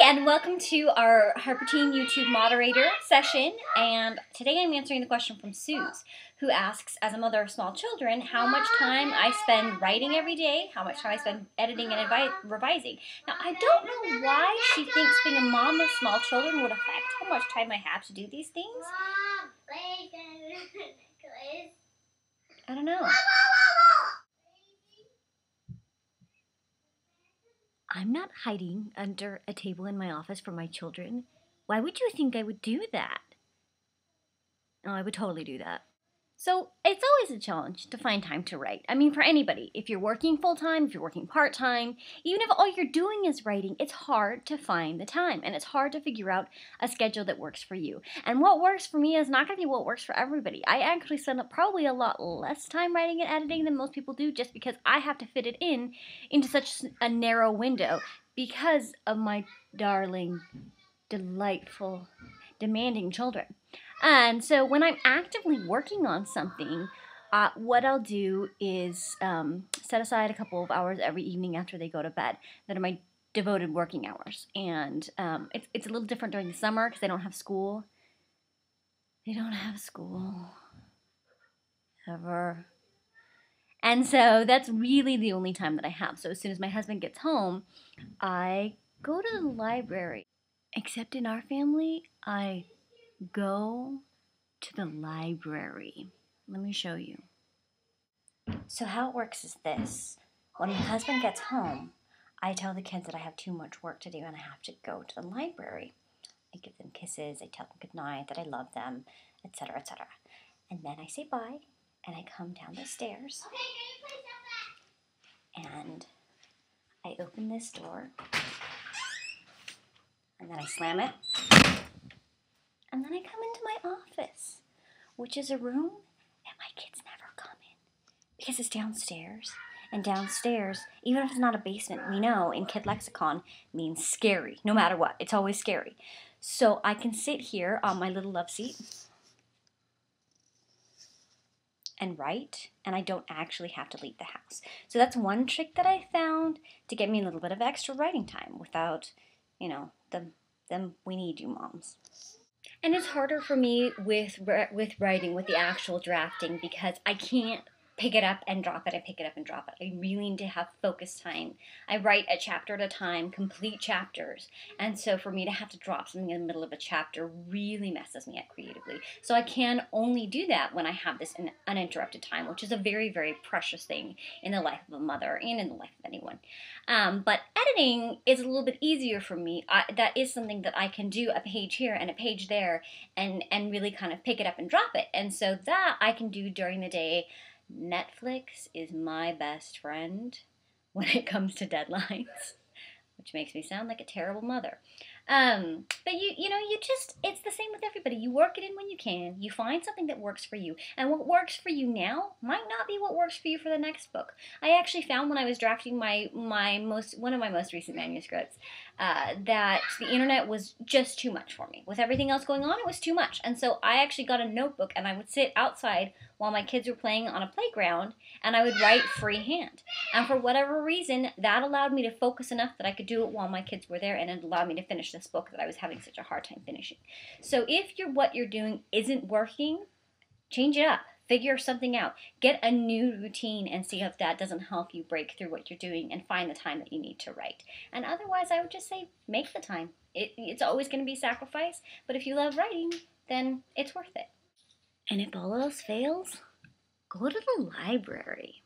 Hi, and welcome to our Harper Teen YouTube moderator session. And today I'm answering the question from Suze, who asks, as a mother of small children, how much time I spend writing every day, how much time I spend editing and revising. Now, I don't know why she thinks being a mom of small children would affect how much time I have to do these things. I don't know. I'm not hiding under a table in my office from my children. Why would you think I would do that? Oh, I would totally do that. So it's always a challenge to find time to write. I mean, for anybody, if you're working full-time, if you're working part-time, even if all you're doing is writing, it's hard to find the time, and it's hard to figure out a schedule that works for you. And what works for me is not going to be what works for everybody. I actually spend probably a lot less time writing and editing than most people do, just because I have to fit it into such a narrow window because of my darling, delightful, demanding children. And so when I'm actively working on something, what I'll do is set aside a couple of hours every evening after they go to bed that are my devoted working hours. And it's a little different during the summer because they don't have school. They don't have school. Ever. And so that's really the only time that I have. So as soon as my husband gets home, I go to the library. Except in our family, I go to the library. Let me show you. So how it works is this. When my husband gets home, I tell the kids that I have too much work to do and I have to go to the library. I give them kisses, I tell them goodnight, that I love them, etc., etc. And then I say bye, and I come down the stairs. And I open this door, and then I slam it, and then I come into my office, which is a room that my kids never come in because it's downstairs. And downstairs, even if it's not a basement, we know in kid lexicon means scary. No matter what, it's always scary. So I can sit here on my little love seat and write, and I don't actually have to leave the house. So that's one trick that I found to get me a little bit of extra writing time without, you know, them we need you moms. And it's harder for me with writing, with the actual drafting, because I can't pick it up and drop it. I pick it up and drop it. I really need to have focused time. I write a chapter at a time, complete chapters. And so for me to have to drop something in the middle of a chapter really messes me up creatively. So I can only do that when I have this uninterrupted time, which is a very, very precious thing in the life of a mother and in the life of anyone. But editing is a little bit easier for me. That is something that I can do, a page here and a page there, and really kind of pick it up and drop it. And so that I can do during the day. Netflix is my best friend when it comes to deadlines, which makes me sound like a terrible mother. But it's the same with everybody. You work it in when you can. You find something that works for you. And what works for you now might not be what works for you for the next book. I actually found when I was drafting one of my most recent manuscripts that the internet was just too much for me. With everything else going on, it was too much. And so I actually got a notebook and I would sit outside while my kids were playing on a playground and I would write freehand. And for whatever reason, that allowed me to focus enough that I could do it while my kids were there, and it allowed me to finish this book that I was having such a hard time finishing. So if what you're doing isn't working, change it up. Figure something out. Get a new routine and see if that doesn't help you break through what you're doing and find the time that you need to write. And otherwise, I would just say make the time. It's always going to be sacrifice, but if you love writing, then it's worth it. And if all else fails, go to the library.